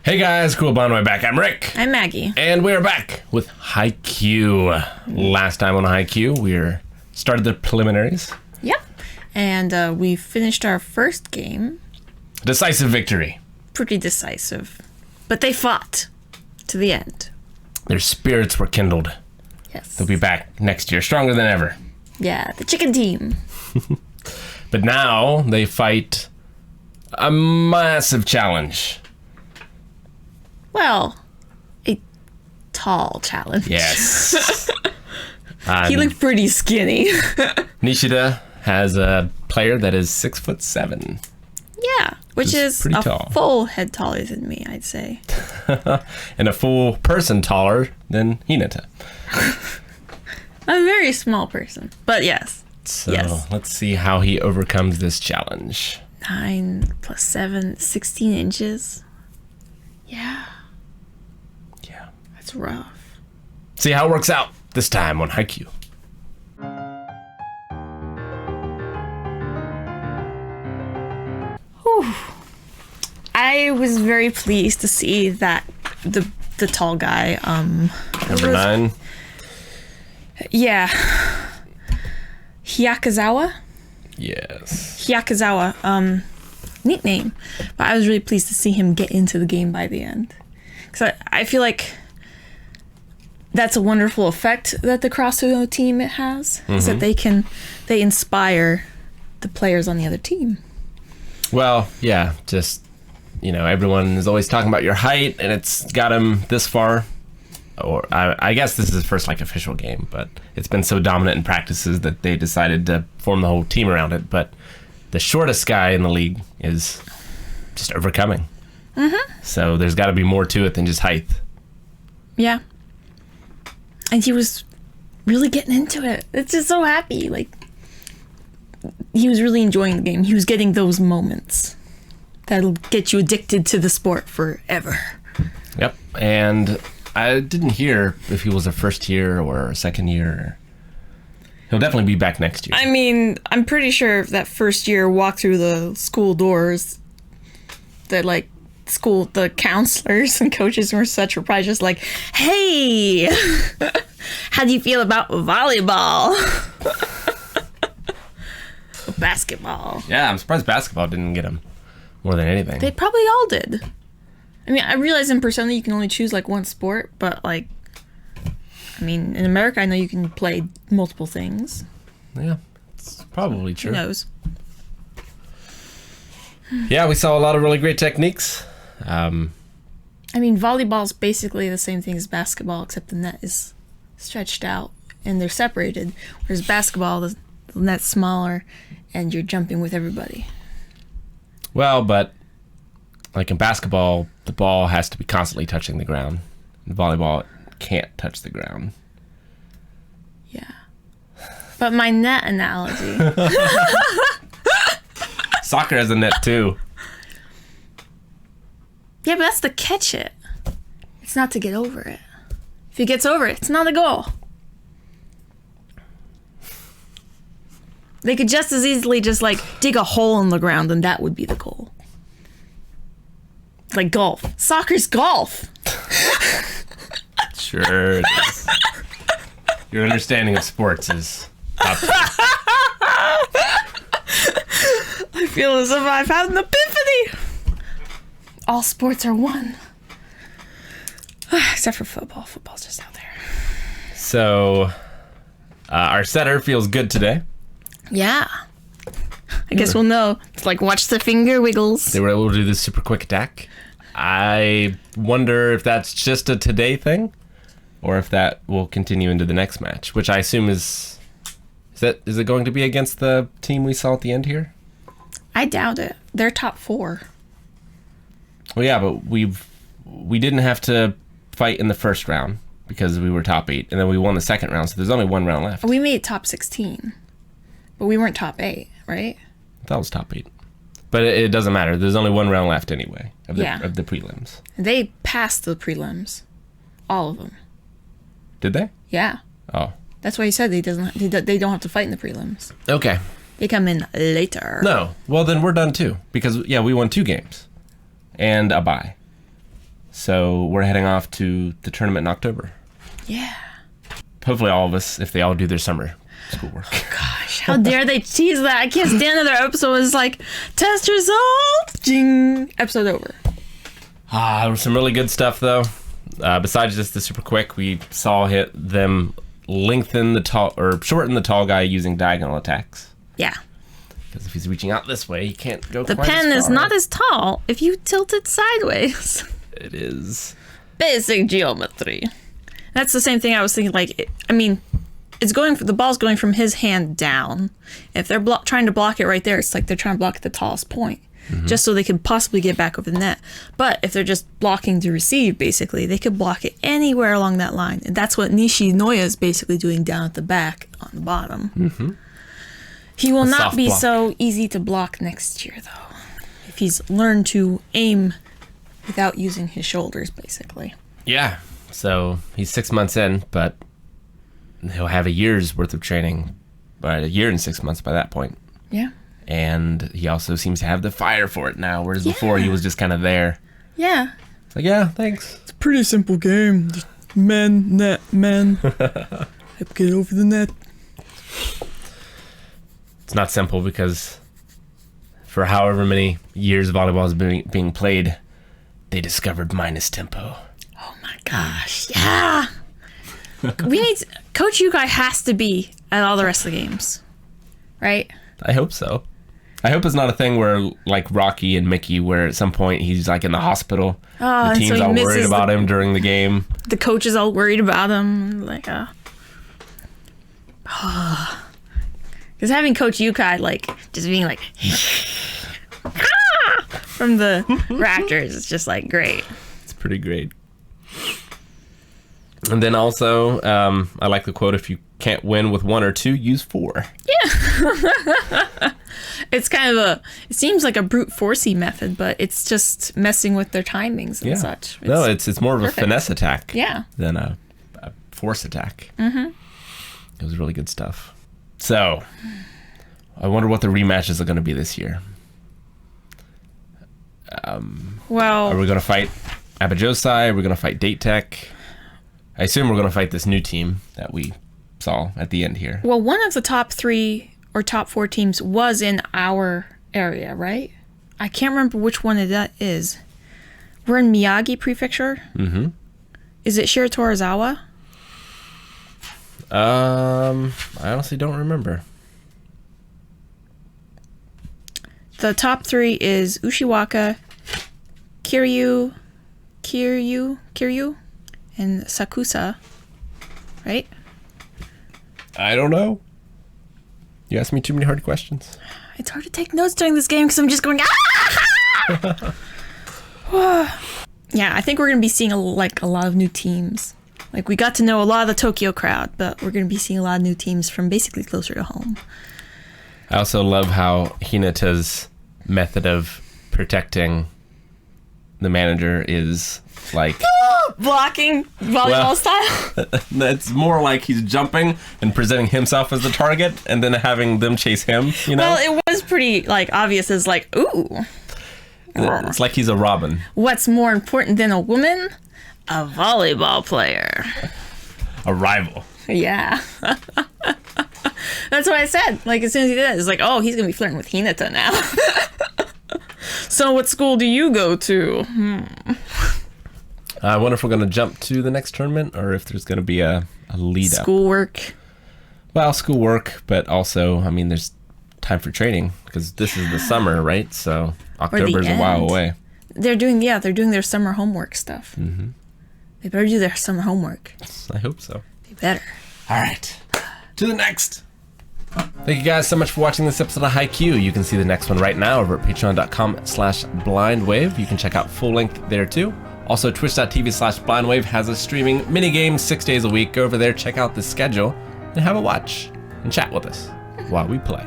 Hey guys, cool Bond way back. I'm Rick. I'm Maggie. And we're back with Haikyuu. Last time on Haikyuu, we started the preliminaries. Yep. And we finished our first game. Decisive victory. Pretty decisive. But they fought to the end. Their spirits were kindled. Yes. They'll be back next year, stronger than ever. Yeah, the chicken team. But now they fight a massive challenge. Well, a tall challenge. Yes. He looked pretty skinny. Nishida has a player that is 6'7". Yeah, which is pretty a tall. full head taller than me, I'd say. And a full person taller than Hinata. A very small person, but yes. So Yes. let's see how he overcomes this challenge. 9 plus 7, 16 inches. Yeah, Yeah. that's rough. See how it works out this time on Haikyuu. Whew. I was very pleased to see that the tall guy, Number 9. yeah, Hyakazawa, Yes. neat name, but I was really pleased to see him get into the game by the end, because I feel like that's a wonderful effect that the CrossFit team has, is that they inspire the players on the other team. Well, yeah, just, everyone is always talking about your height, and it's got him this far. Or I guess this is his first, official game, but it's been so dominant in practices that they decided to form the whole team around it. But the shortest guy in the league is just overcoming. So there's got to be more to it than just height. Yeah. And he was really getting into it. It's just so happy. He was really enjoying the game. He was getting those moments that'll get you addicted to the sport forever. Yep. And I didn't hear if he was a first year or a second year. He'll definitely be back next year. I mean, I'm pretty sure if that first year walked through the school doors, that the counselors and coaches were probably just like, hey, how do you feel about volleyball? Basketball. Yeah, I'm surprised basketball didn't get him more than anything. They probably all did. I mean, I realize in Persona you can only choose one sport, but in America I know you can play multiple things. Yeah, it's probably true. Who knows? Yeah, we saw a lot of really great techniques. Volleyball's basically the same thing as basketball, except the net is stretched out and they're separated. Whereas basketball, the net's smaller and you're jumping with everybody. Well, but in basketball, the ball has to be constantly touching the ground. In volleyball, it can't touch the ground. Yeah. But my net analogy. Soccer has a net too. Yeah, but that's to catch it. It's not to get over it. If he gets over it, it's not a goal. They could just as easily just dig a hole in the ground and that would be the goal. Like golf. Soccer's golf. Sure it is. Your understanding of sports is up there. I feel as if I've had an epiphany. All sports are one. Except for football. Football's just out there. So, our setter feels good today. Yeah. I guess we'll know. It's watch the finger wiggles. They were able to do this super quick attack. I wonder if that's just a today thing, or if that will continue into the next match, which I assume is it going to be against the team we saw at the end here? I doubt it. They're top 4. Well, yeah, but we didn't have to fight in the first round because we were top 8, and then we won the second round, so there's only one round left. We made top 16, but we weren't top 8, right? I thought it was top 8. But it doesn't matter. There's only one round left anyway of the prelims. They passed the prelims. All of them. Did they? Yeah. Oh. That's why he said they don't have to fight in the prelims. Okay. They come in later. No. Well, then we're done too. Because, yeah, we won 2 games. And a bye. So we're heading off to the tournament in October. Yeah. Hopefully all of us, if they all do their summer schoolwork. Gosh, how dare they tease that? I can't stand another episode. It's like, test results. Jing. Episode over. There was some really good stuff, though. Besides just the super quick, we saw them shorten the tall guy using diagonal attacks. Yeah. Because if he's reaching out this way, he can't go The quite pen as is far. not as tall if you tilt it sideways. It is. Basic geometry. That's the same thing I was thinking. Like, the ball's going from his hand down. If they're trying to block it right there, it's like they're trying to block at the tallest point, just so they could possibly get back over the net. But if they're just blocking to receive, basically, they could block it anywhere along that line. And that's what Nishinoya is basically doing down at the back on the bottom. Mm-hmm. He will not be so easy to block next year, though, if he's learned to aim without using his shoulders, basically. Yeah. So he's 6 months in, but he'll have a year's worth of training, a year and 6 months by that point. Yeah. And he also seems to have the fire for it now, whereas before he was just kind of there. Yeah. It's like, yeah, thanks. It's a pretty simple game. Just men, net, men. Get over the net. It's not simple because for however many years volleyball is being played, they discovered minus tempo. Oh my gosh. Yeah. Coach Yukai has to be at all the rest of the games. Right? I hope so. I hope it's not a thing where, like Rocky and Mickey, where at some point he's like in the hospispal. Oh, the team's so all worried about him during the game. The coach is all worried about him. Like, because having Coach Yukai, like, just being like, from the Raptors, it's just like great. It's pretty great. And then also, I like the quote, if you can't win with 1 or 2, use 4. Yeah. It's kind of it seems like a brute forcey method, but it's just messing with their timings and such. It's more of perfect. a finesse attack than a force attack. Mm-hmm. It was really good stuff. So, I wonder what the rematches are going to be this year. Are we going to fight Abajosai? Are we going to fight Date Tech? I assume we're going to fight this new team that we saw at the end here. Well, one of the top 3 or top 4 teams was in our area, right? I can't remember which one that is. We're in Miyagi Prefecture. Mm-hmm. Is it Shiratorizawa? I honestly don't remember. The top 3 is Ushiwaka, Kiryu, and Sakusa, right? I don't know. You asked me too many hard questions. It's hard to take notes during this game because I'm just going, Yeah, I think we're going to be seeing a lot of new teams. Like, we got to know a lot of the Tokyo crowd, but we're going to be seeing a lot of new teams from basically closer to home. I also love how Hinata's method of protecting the manager is like blocking volleyball style. It's more like he's jumping and presenting himself as the target and then having them chase him, you know? Well, it was pretty obvious as ooh. It's like he's a Robin. What's more important than a woman? A volleyball player. A rival. Yeah. That's what I said. As soon as he did it, it's like, oh, he's going to be flirting with Hinata now. So what school do you go to? I wonder if we're going to jump to the next tournament or if there's going to be a lead up. Schoolwork. Well, schoolwork, but also, there's time for training because this is the summer, right? So October's a while away. They're doing their summer homework stuff. Mm-hmm. They better do their summer homework. I hope so. They better. All right. To the next. Thank you guys so much for watching this episode of Haikyuu. You can see the next one right now over at patreon.com/blindwave. You can check out full length there too. Also, twitch.tv/blindwave has us streaming mini games 6 days a week. Go over there, check out the schedule, and have a watch and chat with us while we play.